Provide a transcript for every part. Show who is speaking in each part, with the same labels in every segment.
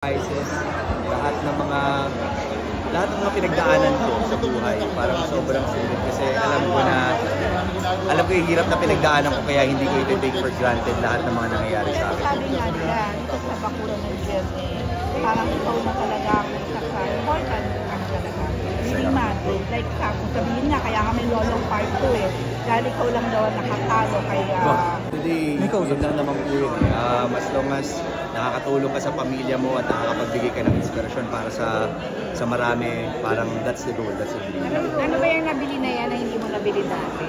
Speaker 1: crisis, lahat ng mga pinagdaanan ko sa buhay, parang sobrang sulit kasi alam ko yung hirap na pinagdaanan ko kaya hindi ko ito-take for granted lahat ng mga nangyayari sa akin.
Speaker 2: Sabi nga nila, ito sa bakuran ng journey, parang ikaw na talaga ang important ka na talaga. Really man, like kung sabihin nga, kaya kami lolong part 2 eh. Dahil ikaw lang daw nakatalo kaya...
Speaker 1: Hindi, yun lang naman po yun. As long as nakakatulong ka sa pamilya mo at nakakapagbigay ka ng inspirasyon para sa marami, parang that's the goal, that's the dream.
Speaker 2: Ano ba yung nabili na yan na hindi mo nabili dati?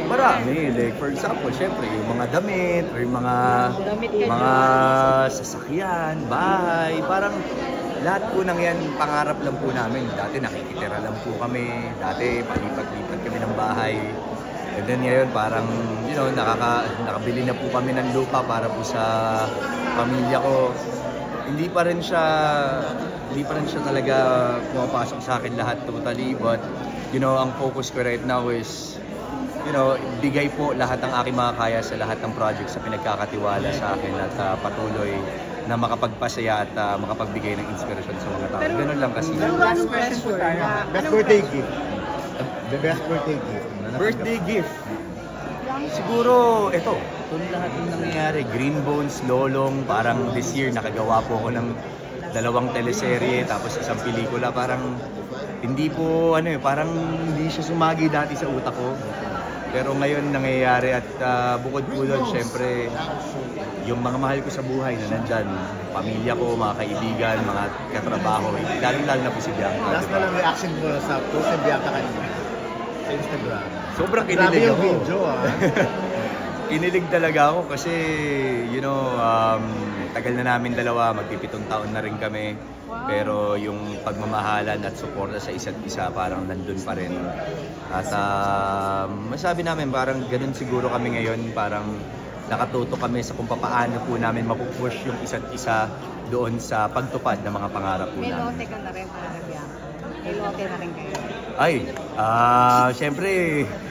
Speaker 1: Marami, like for example, syempre yung mga damit or yung mga sasakyan, bahay, parang lahat po nang yan pangarap lang po namin. Dati nakikitira lang po kami, dati palipat-lipat kami ng bahay. And then ngayon parang, you know, nakabili na po kami ng lupa para po sa pamilya ko. Hindi pa rin siya talaga pumapasok sa akin lahat totally, but you know, ang focus ko right now is, you know, bigay po lahat ng aking makakaya sa lahat ng projects na pinagkakatiwala sa akin at patuloy na makapagpasaya at makapagbigay ng inspirasyon sa mga tao. Ganun lang kasi.
Speaker 2: Last question po tayo.
Speaker 3: Best birthday gift. The best birthday gift.
Speaker 1: Birthday gift. Siguro, ito lahat ng nangyayari. Green Bones, Lolong, parang this year nakagawa po ako ng 2 teleserye, tapos isang pelikula. Parang hindi po, parang hindi siya sumagi dati sa utak ko. Pero ngayon nangyayari at bukod po doon, syempre, yung mga mahal ko sa buhay na nandyan, pamilya ko, mga kaibigan, mga katrabaho, lalo na po si Bianca.
Speaker 3: Last na lang reaction mo sa post ni Bianca kanina sa Instagram.
Speaker 1: Sobrang kinilig ako.
Speaker 3: Video,
Speaker 1: Kinilig talaga ako kasi, you know, tagal na namin dalawa, magpipitong taon na rin kami. Pero yung pagmamahalan at suporta sa isa't isa parang nandun pa rin. At masabi namin parang ganun siguro kami ngayon, parang nakatuto kami sa kung paano po namin mapupush yung isa't isa doon sa pagtupad ng mga pangarap po namin.
Speaker 2: May lote ka na rin para Bianca. May lote na rin kayo.
Speaker 1: Ay, syempre,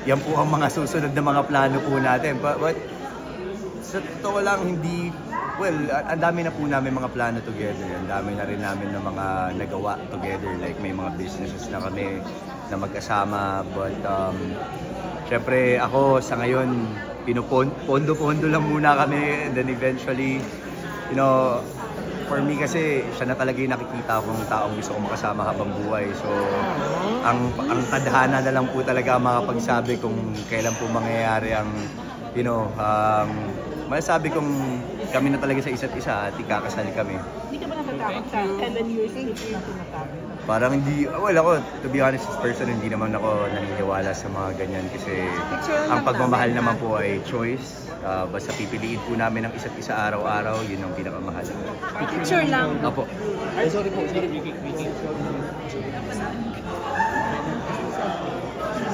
Speaker 1: yan po ang mga susunod na mga plano po natin. But sa totoo lang, ang dami na po namin mga plano together. Ang dami na rin namin ng mga nagawa together. Like may mga businesses na kami na magkasama. But syempre ako sa ngayon, pondo-pondo lang muna kami. And then eventually, you know, for me kasi siya na talaga yung nakikita kong taong gusto kong makasama habang buhay. So, ang tadhana na lang po talaga makapagsabi kung kailan po mangyayari ang, you know, masasabi kong kami na talaga sa isa't isa at ikakasal kami.
Speaker 2: Hindi ka ba natatakot sa 7 years na sinasabi?
Speaker 1: Parang hindi, ako, to be honest as person, hindi naman ako naniniwala sa mga ganyan kasi ang pagmamahal naman po ay choice. Basta pipiliin po namin ang isa't isa araw-araw, yun ang pinakamahal.
Speaker 2: Picture lang.
Speaker 1: Opo.
Speaker 3: Ay, sorry po.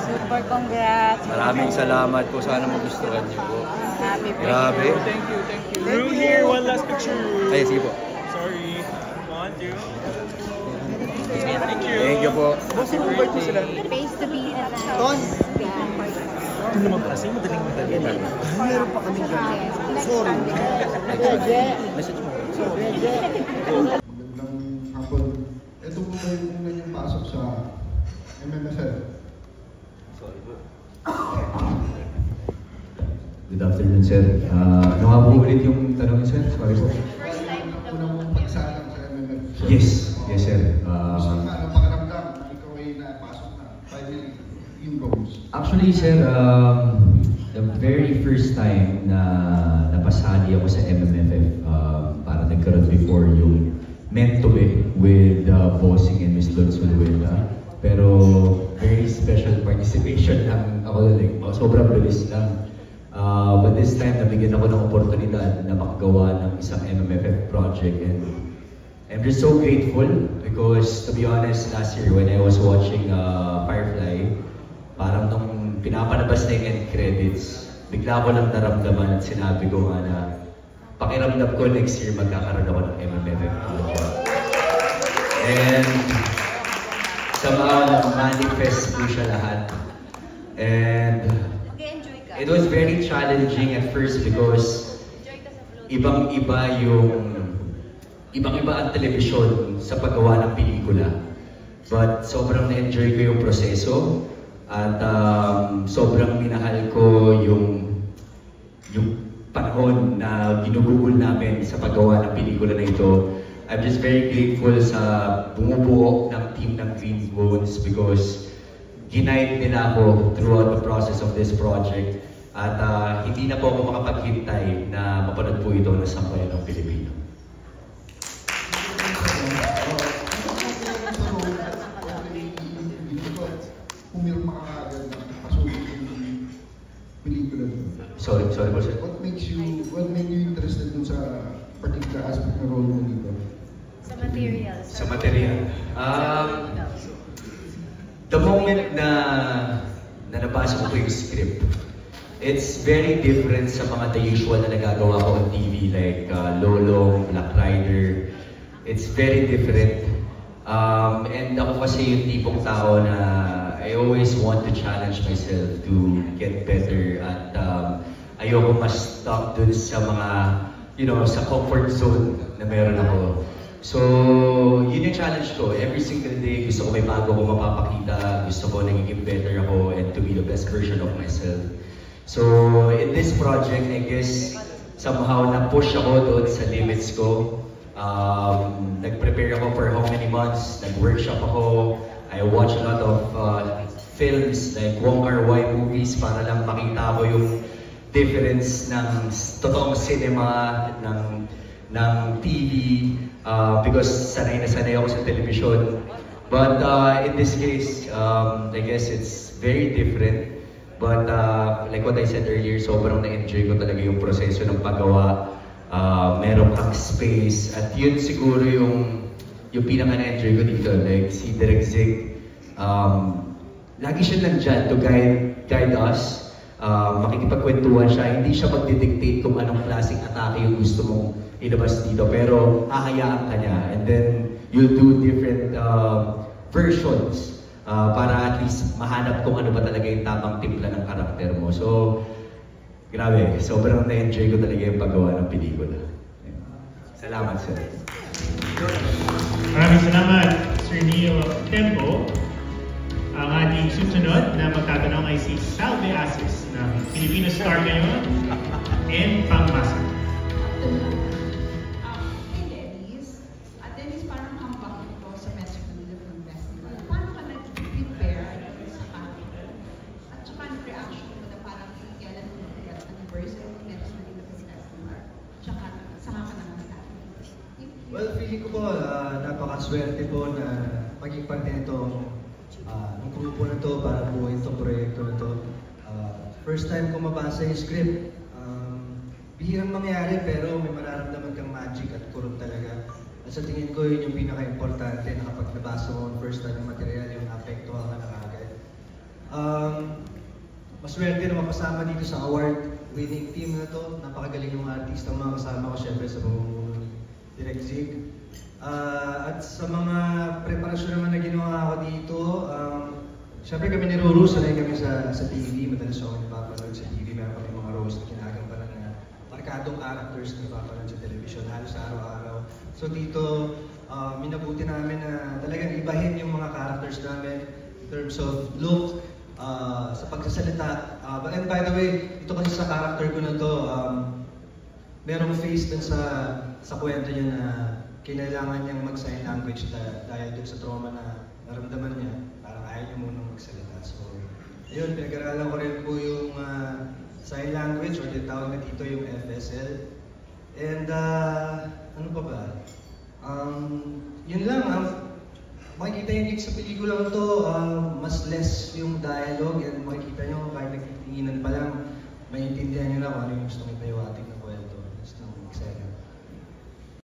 Speaker 2: Super congrats.
Speaker 1: Maraming salamat po. Sana magustuhan niyo po.
Speaker 2: Happy birthday.
Speaker 1: Grabe.
Speaker 4: Thank you. Rue here, one last picture.
Speaker 1: Ay, sige po.
Speaker 4: Sorry. 1, 2.
Speaker 1: Thank you po.
Speaker 3: Invite mo sila.
Speaker 2: Face to be at
Speaker 3: Ton!
Speaker 4: Ito naman kasi madaling madali.
Speaker 3: Meron pa kami ganyan. Sorry.
Speaker 1: Message mo.
Speaker 5: Magandang hapon. Ito po ba yung una niyong pasok sa MMFF?
Speaker 1: Sorry po.
Speaker 6: Good afternoon, sir. Ano nga po ulit yung tanong, sir? Sorry po.
Speaker 5: Una mong pagsalang sa MMFF?
Speaker 6: Yes, sir.
Speaker 5: Anong pakiramdam na ikaw ay napasok na? Finally, in goals.
Speaker 6: Actually, sir, the very first time na napasali ako sa MMFF, para nagkaroon before yung meant to be with Bossing and Miss Lutz Wilwilda. Pero very special participation lang ako, like, sobrang bilis lang. But this time, nabigyan ako ng oportunidad na makagawa ng isang MMFF project, and I'm just so grateful because, to be honest, last year when I was watching Firefly, parang nung pinapanabas na yung end credits, bigla ko lang naramdaman at sinabi ko nga na pakiramdam ko next year magkakaroon ako ng MMFF project. And somehow na-manifest po siya lahat. And it was very challenging at first because ibang-iba yung ibang-iba ang telebisyon sa paggawa ng pelikula. But sobrang na-enjoy ko yung proseso at sobrang minahal ko yung panahon na ginugugol namin sa paggawa ng pelikula na ito. I'm just very grateful sa bumubuo ng team ng Green Bones because ginaid nila ako throughout the process of this project at hindi na po ako makapaghintay na mapanood po ito ng sambayan ng Pilipino.
Speaker 5: Pumirma ka agad na pasukin yung pelikula doon.
Speaker 6: Sorry po sir.
Speaker 5: What made you interested dun sa particular aspect ng role mo dito?
Speaker 7: Sa materials.
Speaker 6: Sa material. The moment na nabasa ko yung script, it's very different sa mga the usual na nagagawa ko on TV like Lolong, Black Rider. It's very different. And ako kasi yung tipong tao na I always want to challenge myself to get better at ayoko mas stuck dun sa mga, sa comfort zone na meron ako. So, yun yung challenge ko. Every single day, gusto ko may bago ko mapapakita, gusto ko nagiging better ako and to be the best version of myself. So, in this project, I guess, somehow na-push ako doon sa limits ko. Nag-prepare ako for how many months, nag-workshop ako, I watch a lot of films like Wong Kar-wai movies para lang makita ko yung difference ng totoong cinema, ng TV, because sanay na sanay ako sa television. But in this case, I guess it's very different. But like what I said earlier, sobrang na-enjoy ko talaga yung proseso ng paggawa. Meron kang space at yun siguro yung pinaka-na-enjoy ko dito. Like si Direk Zig, lagi siya nandyan to guide us. Makikipagkwentuhan siya, hindi siya magdidictate kung anong klaseng atake yung gusto mong ilabas dito. Pero hahayaan ka niya and then you'll do different versions para at least mahanap kung ano ba talaga yung tamang timpla ng karakter mo. So, grabe, sobrang na-enjoy ko talaga yung paggawa ng pelikula. Salamat, sir.
Speaker 8: Maraming salamat, Sir Neo Tempo. Ang ating susunod na magtatanong ay si Salve Asis ng Filipino Star ngayon and Pangmasa.
Speaker 2: Dennis, parang ambak ito sa Metro Manila Film Festival. Paano ka nag-prepare sa character? At saka ang reaction mo na parang kailan mo at anniversary ng Metro Manila Film Festival? Tsaka saka ka naman sa akin.
Speaker 9: Well, feeling ko po, napakaswerte po na maging parte nito ng grupo na to para buuin itong proyekto na to. First time ko mabasa yung script, bihirang mangyari pero may mararamdaman kang magic at kurot talaga. At sa tingin ko yun yung pinaka-importante na kapag nabasa mo ang first time ng material, yung naapektuhan ka na kagad. Maswerte na mapasama dito sa award-winning team na to. Napakagaling ng mga artista, mga kasama ko syempre sa pamumuno ni Direk Zig. At sa mga preparasyon naman na ginawa ko dito, syempre kami ni Ruru, sanay kami sa TV, madalas ako napapanood sa TV, meron kami mga roles na ginagampanan na markadong characters na napapanood sa television, halos araw-araw. So dito, minabuti namin na talagang ibahin yung mga characters namin in terms of look, sa pagsasalita. And by the way, ito kasi sa character ko na to, merong face dun sa kwento niya na kinailangan niyang mag-sign language dahil dun sa trauma na naramdaman niya, parang ayaw niya munang magsalita. So, yun, pinag-aralan ko rin po yung sign language or tinatawag na dito yung FSL. And ano pa ba? Yun lang, makikita yung sa pelikulang to, mas less yung dialogue and